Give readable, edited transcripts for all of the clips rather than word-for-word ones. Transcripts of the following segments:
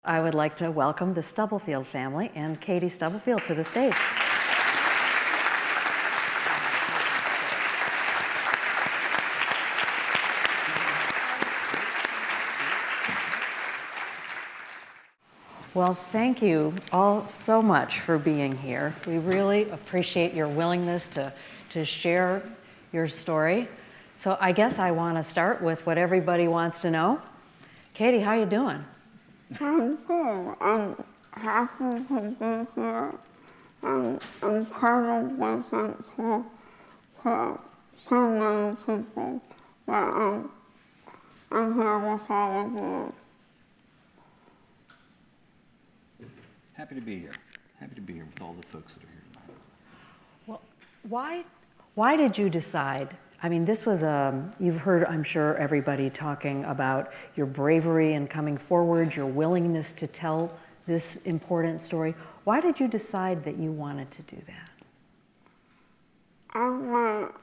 I would like to welcome the Stubblefield family and Katie Stubblefield to the stage. Well, thank you all so much for being here. We really appreciate your willingness to share your story. So I guess I want to start with what everybody wants to know. Katie, how you doing? I'm good. I'm happy to be here. I'm incredibly thankful to so many people that I'm here with all of you. Happy to be here. Happy to be here with all the folks that are here tonight. Well, why did you decide? I mean, this was you've heard, I'm sure, everybody talking about your bravery in coming forward, your willingness to tell this important story. Why did you decide that you wanted to do that? I want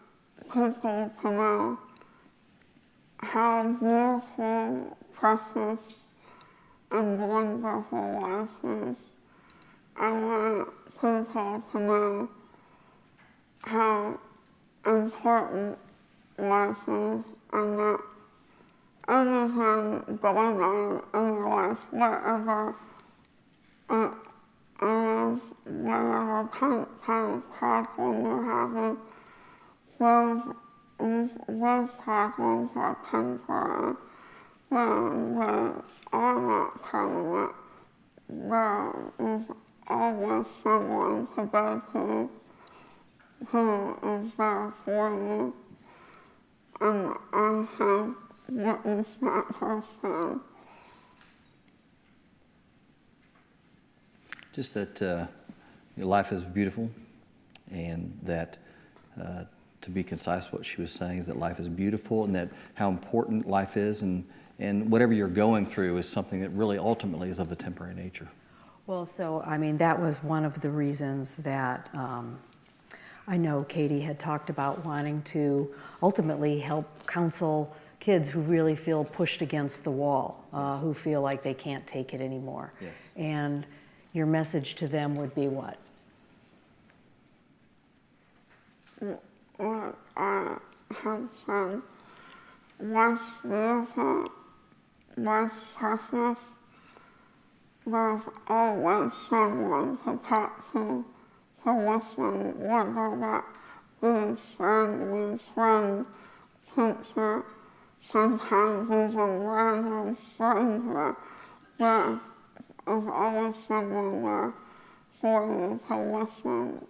people to know how beautiful, precious, and wonderful life is. I want people to know how important life is, and that anything going on in your life, whatever it is, whatever kind of problem you're having, those problems are temporary. They are not permanent. There is always someone to go to who is there for you, and I have witnessed that firsthand. Just that your life is beautiful, and that to be concise, what she was saying is that life is beautiful, and that how important life is, and whatever you're going through is something that really ultimately is of the temporary nature. Well, so, I mean, that was one of the reasons that I know Katie had talked about wanting to ultimately help counsel kids who really feel pushed against the wall, Yes. who feel like they can't take it anymore. Yes. And your message to them would be what? What I have said, life's beautiful, life's precious. There's always someone to talk to listen, whether that be family, friend, teacher, sometimes even random stranger. There is always someone there for you to listen.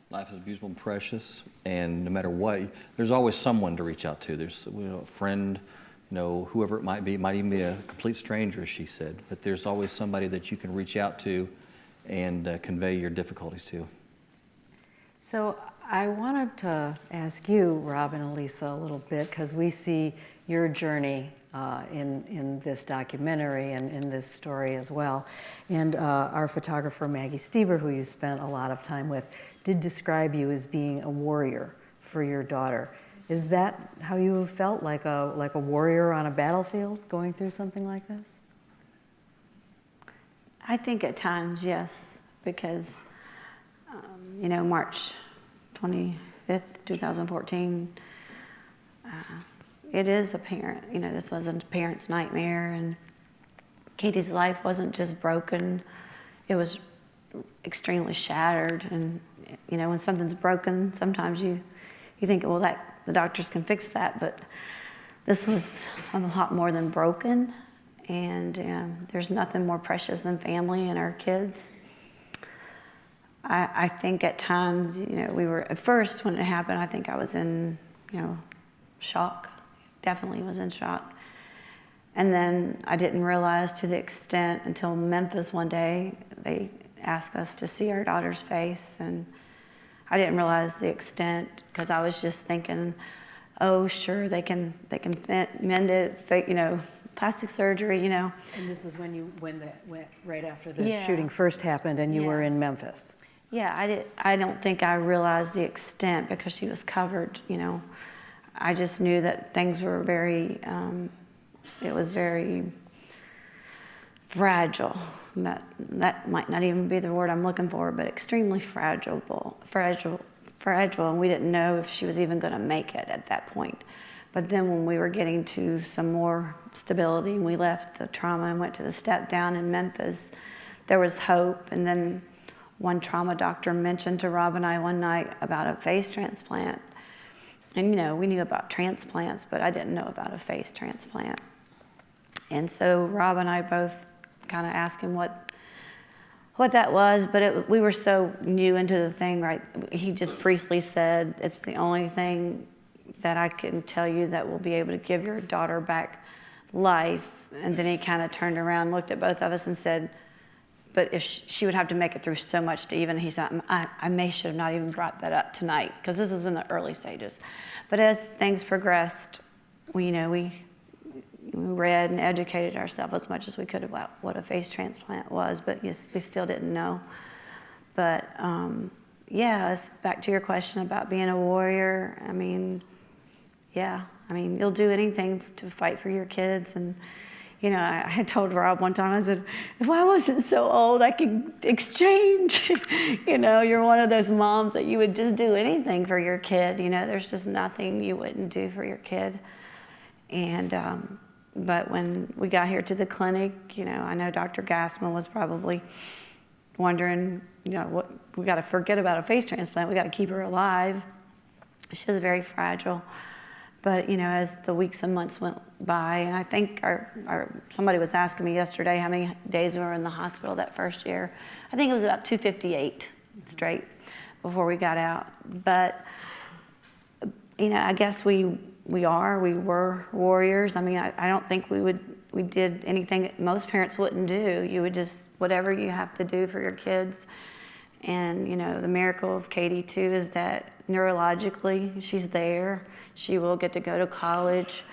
Life is beautiful and precious, and no matter what, there's always someone to reach out to. There's a friend, whoever it might be. It might even be a complete stranger, as she said. But there's always somebody that you can reach out to and convey your difficulties to. So I wanted to ask you, Rob and Elisa, a little bit, because we see your journey in this documentary and in this story as well. And our photographer, Maggie Stieber, who you spent a lot of time with, did describe you as being a warrior for your daughter. Is that how you have felt, like a warrior on a battlefield going through something like this? I think at times, yes, because, March 25th, 2014, it is a parent, this wasn't a parent's nightmare, and Katie's life wasn't just broken, it was extremely shattered, and, when something's broken, sometimes you think, well, the doctors can fix that, but this was a lot more than broken. And there's nothing more precious than family and our kids. I think at times, we were, at first when it happened, I think I was in, shock. Definitely was in shock. And then I didn't realize to the extent until Memphis one day, they asked us to see our daughter's face. And I didn't realize the extent, because I was just thinking, oh, sure, they can mend it, plastic surgery, And this is when you went right after the shooting first happened, and you were in Memphis. Yeah, I don't think I realized the extent because she was covered. I just knew that things were very. It was very fragile. That might not even be the word I'm looking for, but extremely fragile, and we didn't know if she was even going to make it at that point. But then when we were getting to some more stability and we left the trauma and went to the step down in Memphis, there was hope. And then one trauma doctor mentioned to Rob and I one night about a face transplant. And you know, we knew about transplants, but I didn't know about a face transplant. And so Rob and I both kind of asked him what that was, but we were so new into the thing, right? He just briefly said, it's the only thing that I can tell you that will be able to give your daughter back life. And then he kind of turned around, looked at both of us and said, but if she would have to make it through so much to even, he said, I should have not even brought that up tonight, because this is in the early stages. But as things progressed, we read and educated ourselves as much as we could about what a face transplant was, but yes, we still didn't know. But yeah, it's back to your question about being a warrior. I mean, yeah, you'll do anything to fight for your kids. And you know, I told Rob one time, I said, if I wasn't so old, I could exchange. You know, you're one of those moms that you would just do anything for your kid. You know, there's just nothing you wouldn't do for your kid. And but when we got here to the clinic, you know, I know Dr. Gassman was probably wondering, you know, what we got to forget about a face transplant. We got to keep her alive. She was very fragile. But you know, as the weeks and months went by, and I think somebody was asking me yesterday how many days we were in the hospital that first year. I think it was about 258 straight before we got out. But you know, I guess we were warriors. I mean, I don't think we did anything that most parents wouldn't do. You would just, whatever you have to do for your kids. And you know, the miracle of Katie too is that neurologically she's there. She will get to go to college.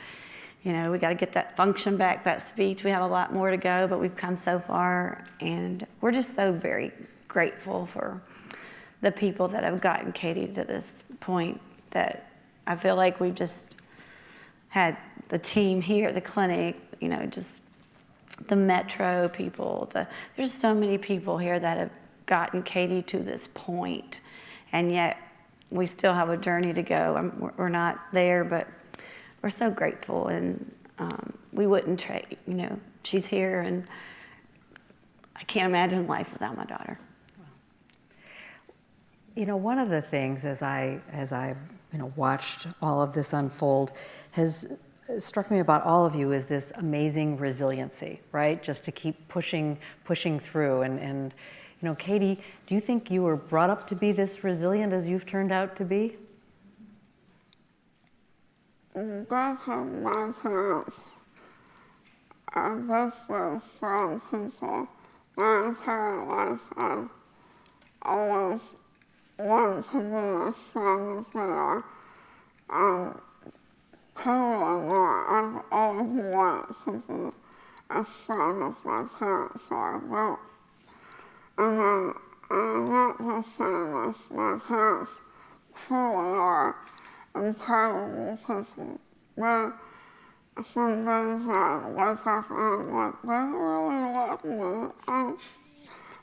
You know, we got to get that function back, that speech. We have a lot more to go, but we've come so far, and we're just so very grateful for the people that have gotten Katie to this point, that I feel like we've just had the team here at the clinic, you know, just the Metro people. There's so many people here that have gotten Katie to this point, and yet we still have a journey to go. We're not there, but we're so grateful, and we wouldn't trade. You know, she's here, and I can't imagine life without my daughter. You know, one of the things as I watched all of this unfold has struck me about all of you is this amazing resiliency, right? Just to keep pushing through. And you know, Katie, do you think you were brought up to be this resilient as you've turned out to be? Because of my parents, I just were strong people. My entire life, I've always wanted to be as strong as they are. Totally not. I've always wanted to be as strong as my parents are. But, and then, I'm not just saying this, my parents truly are incredible people. But some days I wake up and I'm like, they really love me.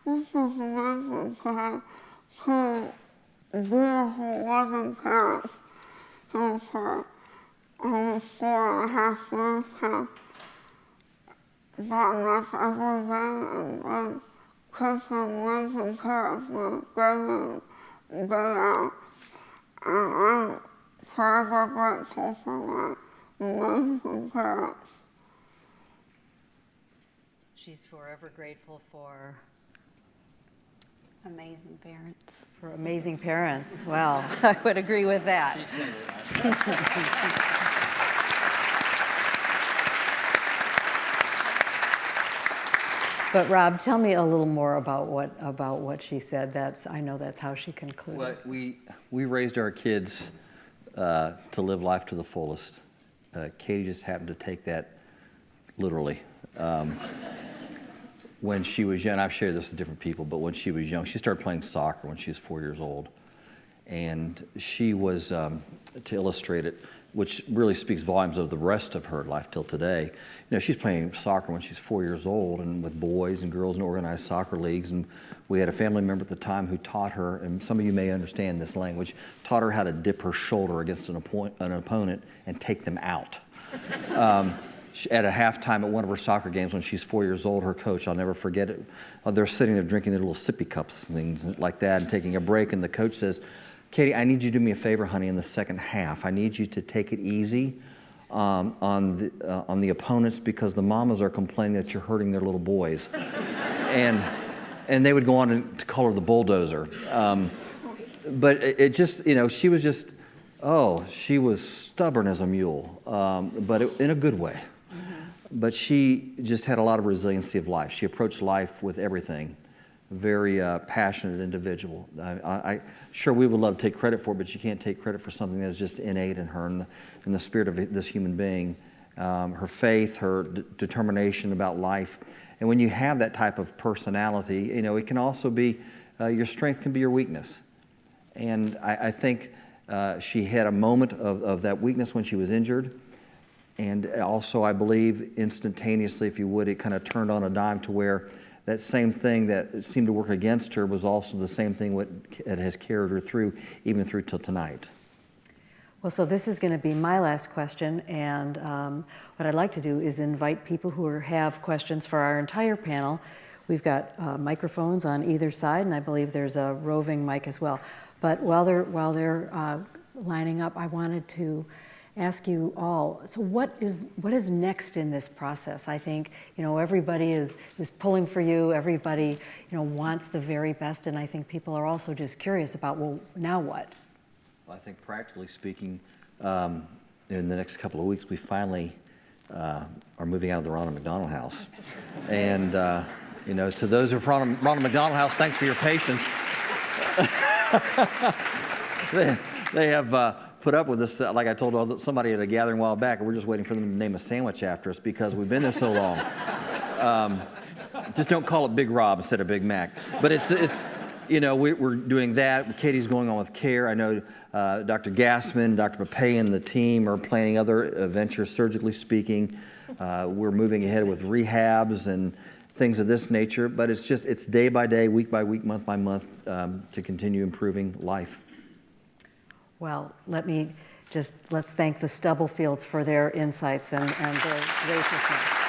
This is amazing to have two beautiful, loving parents who for almost 4.5 years have gotten us every day and taken amazing care of me day in, day out. And I'm forever grateful for my amazing parents. She's forever grateful for Amazing parents. amazing parents. Well, I would agree with that. But Rob, tell me a little more about what she said. I know that's how she concluded. Well, we raised our kids to live life to the fullest. Katie just happened to take that literally. When she was young, I've shared this with different people, but when she was young, she started playing soccer when she was 4 years old. And she was, to illustrate it, which really speaks volumes of the rest of her life till today. You know, she's playing soccer when she's 4 years old, and with boys and girls in organized soccer leagues. And we had a family member at the time who taught her, and some of you may understand this language, taught her how to dip her shoulder against an opponent and take them out. At a halftime at one of her soccer games when she's 4 years old, her coach, I'll never forget it, they're sitting there drinking their little sippy cups, things like that, and taking a break, and the coach says, Katie, I need you to do me a favor, honey, in the second half. I need you to take it easy on the opponents because the mamas are complaining that you're hurting their little boys. and they would go on to call her the bulldozer. But it just, you know, she was just, she was stubborn as a mule, but in a good way. But she just had a lot of resiliency of life. She approached life with everything. Very passionate individual. Sure, we would love to take credit for it, but you can't take credit for something that is just innate in her, in the spirit of this human being. Her faith, her determination about life. And when you have that type of personality, you know, it can also be, your strength can be your weakness. And I think she had a moment of that weakness when she was injured. And also, I believe, instantaneously, if you would, it kind of turned on a dime to where that same thing that seemed to work against her was also the same thing that has carried her through, even through till tonight. Well, so this is going to be my last question, and what I'd like to do is invite people who have questions for our entire panel. We've got microphones on either side, and I believe there's a roving mic as well. But while they're lining up, I wanted to ask you all, so what is next in this process? I think, you know, everybody is pulling for you, everybody, you know, wants the very best, and I think people are also just curious about, well, now what? Well, I think practically speaking, in the next couple of weeks, we finally are moving out of the Ronald McDonald House. And, you know, to those who are from Ronald McDonald House, thanks for your patience. They have put up with this, like I told somebody at a gathering a while back, we're just waiting for them to name a sandwich after us because we've been there so long. Just don't call it Big Rob instead of Big Mac. But it's you know, we're doing that. Katie's going on with care. I know Dr. Gassman, Dr. Papayan, the team are planning other ventures, surgically speaking. We're moving ahead with rehabs and things of this nature. But it's day by day, week by week, month by month to continue improving life. Well, let's thank the Stubblefields for their insights and their graciousness.